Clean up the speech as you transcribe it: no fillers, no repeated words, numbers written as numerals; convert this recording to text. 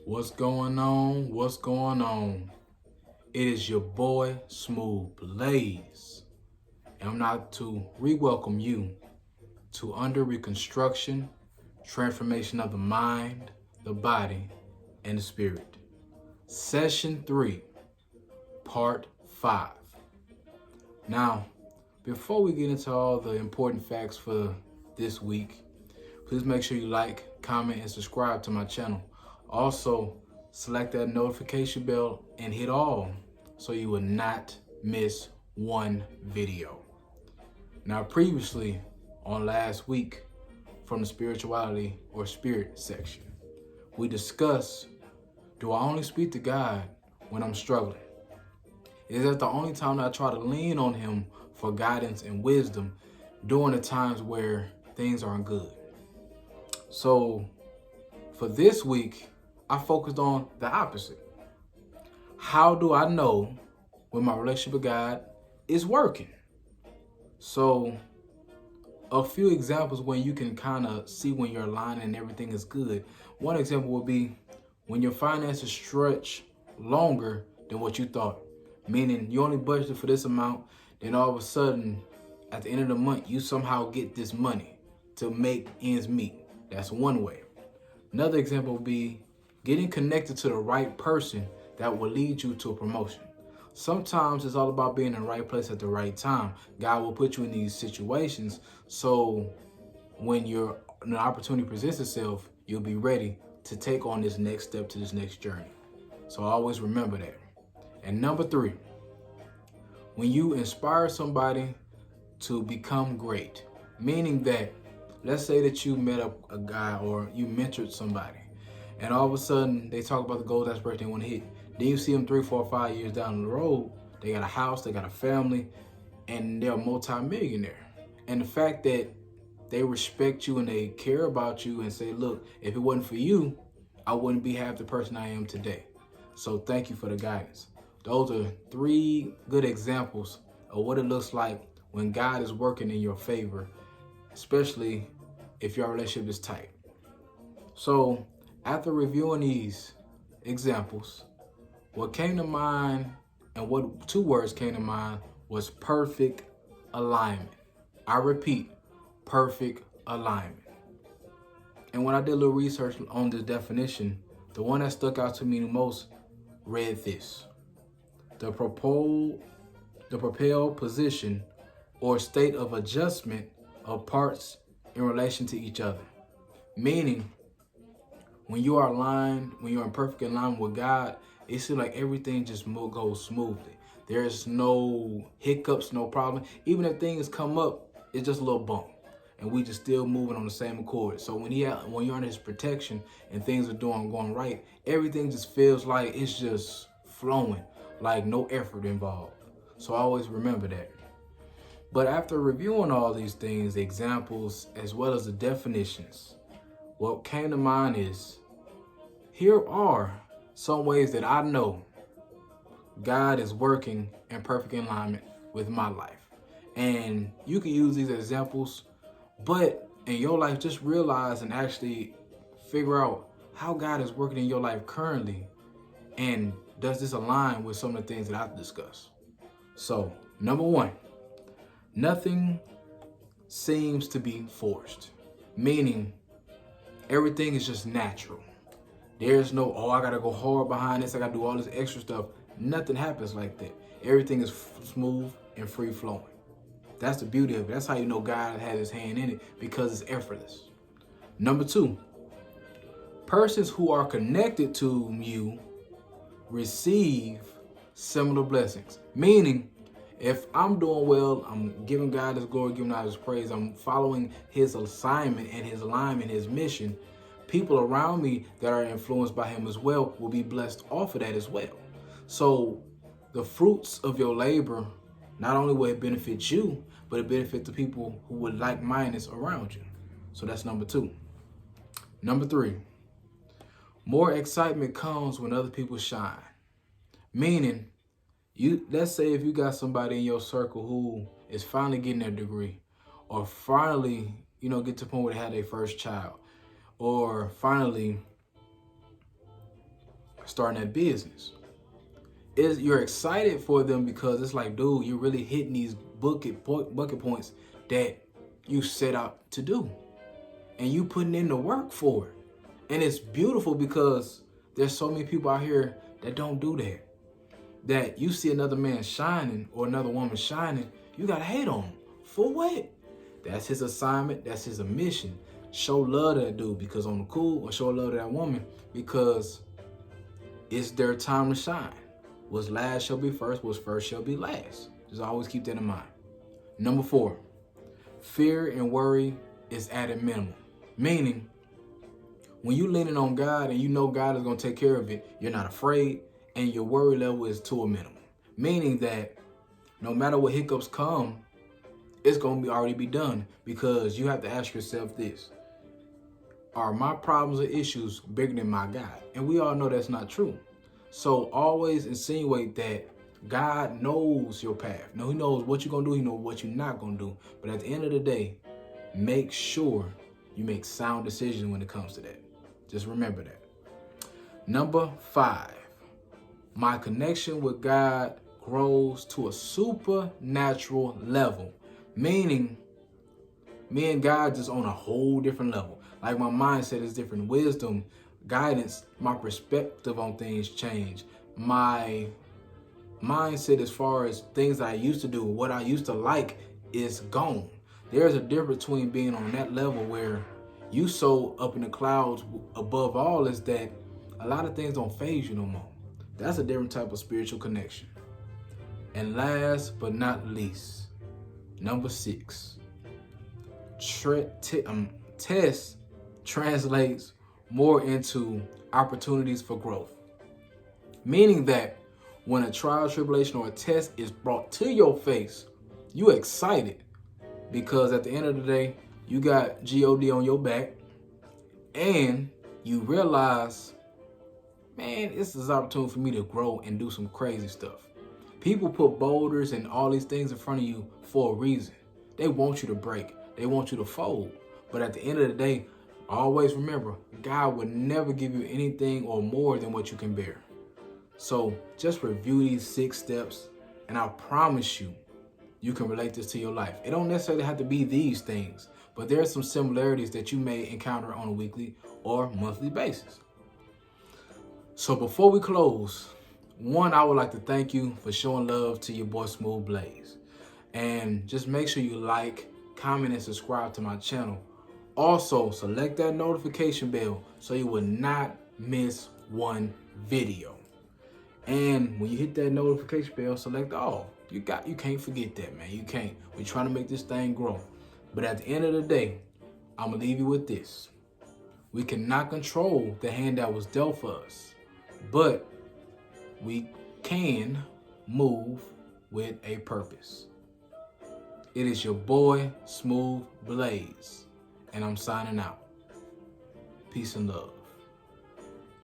What's going on? What's going on? It is your boy Smooth Blaze, and I'm not to re-welcome you to Under Reconstruction, Transformation of the Mind, the Body, and the Spirit. Session 3, Part 5. Now, before we get into all the important facts for this week, please make sure you like, comment, and subscribe to my channel. Also, select that notification bell and hit all so you will not miss one video. Now, previously on last week from the spirituality or spirit section, we discussed, do I only speak to God when I'm struggling? Is that the only time that I try to lean on him for guidance and wisdom during the times where things aren't good? So for this week, I focused on the opposite. How do I know when my relationship with God is working? So a few examples when you can kind of see when you're aligning and everything is good. One example would be when your finances stretch longer than what you thought. Meaning you only budgeted for this amount, then all of a sudden at the end of the month, you somehow get this money to make ends meet. That's one way. Another example would be getting connected to the right person that will lead you to a promotion. Sometimes it's all about being in the right place at the right time. God will put you in these situations so when an opportunity presents itself, you'll be ready to take on this next step to this next journey. So always remember that. And number 3, when you inspire somebody to become great, meaning that, let's say that you met a guy or you mentored somebody, and all of a sudden they talk about the goals, aspirations they want to hit. Then you see them 3, 4, 5 years down the road, they got a house, they got a family, and they're a multi-millionaire. And the fact that they respect you and they care about you and say, look, if it wasn't for you, I wouldn't be half the person I am today. So thank you for the guidance. Those are 3 good examples of what it looks like when God is working in your favor, especially if your relationship is tight. So after reviewing these examples, what came to mind and what 2 words came to mind was perfect alignment. I repeat, perfect alignment. And when I did a little research on this definition, the one that stuck out to me the most read this: the propel position or state of adjustment of parts in relation to each other. Meaning, when you are aligned, when you're in perfect alignment with God, it seems like everything just goes smoothly. There's no hiccups, no problem. Even if things come up, it's just a little bump, and we just still moving on the same accord. So when you're under his protection and things are going right, everything just feels like it's just flowing, like no effort involved. So always remember that. But after reviewing all these things, the examples, as well as the definitions, what came to mind is, here are some ways that I know God is working in perfect alignment with my life. And you can use these examples, but in your life, just realize and actually figure out how God is working in your life currently. And does this align with some of the things that I've discussed? So, number 1, nothing seems to be forced, meaning everything is just natural. There's no, oh, I gotta go hard behind this, I gotta do all this extra stuff. Nothing happens like that. Everything is smooth and free flowing. That's the beauty of it. That's how you know God has his hand in it, because it's effortless. Number 2, persons who are connected to you receive similar blessings. Meaning, if I'm doing well, I'm giving God his glory, giving God his praise, I'm following his assignment and his alignment, his mission, people around me that are influenced by him as well will be blessed off of that as well. So the fruits of your labor, not only will it benefit you, but it benefit the people who would like-mindedness around you. So that's number 2. Number 3, more excitement comes when other people shine. Meaning, let's say if you got somebody in your circle who is finally getting their degree, or finally, get to the point where they had their first child, or finally starting that business. You're excited for them because it's like, dude, you're really hitting these bucket points that you set out to do. And you putting in the work for it. And it's beautiful because there's so many people out here that don't do that. That you see another man shining or another woman shining, you gotta hate on him. For what? That's his assignment, that's his mission. Show love to that dude because on the cool, or show love to that woman because it's their time to shine. What's last shall be first, what's first shall be last. Just always keep that in mind. Number 4, fear and worry is at a minimum. Meaning, when you're leaning on God and you know God is going to take care of it, you're not afraid and your worry level is to a minimum. Meaning that no matter what hiccups come, it's going to already be done because you have to ask yourself this. Are my problems or issues bigger than my God? And we all know that's not true. So always insinuate that God knows your path. No, he knows what you're going to do. He knows what you're not going to do. But at the end of the day, make sure you make sound decisions when it comes to that. Just remember that. Number 5, my connection with God grows to a supernatural level. Meaning, me and God just on a whole different level. Like my mindset is different. Wisdom, guidance, my perspective on things change. My mindset as far as things I used to do, what I used to like is gone. There's a difference between being on that level where you so up in the clouds above all is that a lot of things don't faze you no more. That's a different type of spiritual connection. And last but not least, number 6, test translates more into opportunities for growth. Meaning that when a trial, tribulation, or a test is brought to your face, you're excited because at the end of the day, you got God on your back and you realize, man, this is an opportunity for me to grow and do some crazy stuff. People put boulders and all these things in front of you for a reason. They want you to break. They want you to fold. But at the end of the day, always remember, God would never give you anything or more than what you can bear. So just review these 6 steps and I promise you, you can relate this to your life. It don't necessarily have to be these things, but there are some similarities that you may encounter on a weekly or monthly basis. So before we close, 1, I would like to thank you for showing love to your boy Smooth Blaze. And just make sure you like, comment, and subscribe to my channel. Also, select that notification bell so you will not miss one video. And when you hit that notification bell, select all. You can't forget that, man. You can't. We're trying to make this thing grow. But at the end of the day, I'm going to leave you with this. We cannot control the hand that was dealt for us, but we can move with a purpose. It is your boy, Smooth Blaze, and I'm signing out. Peace and love.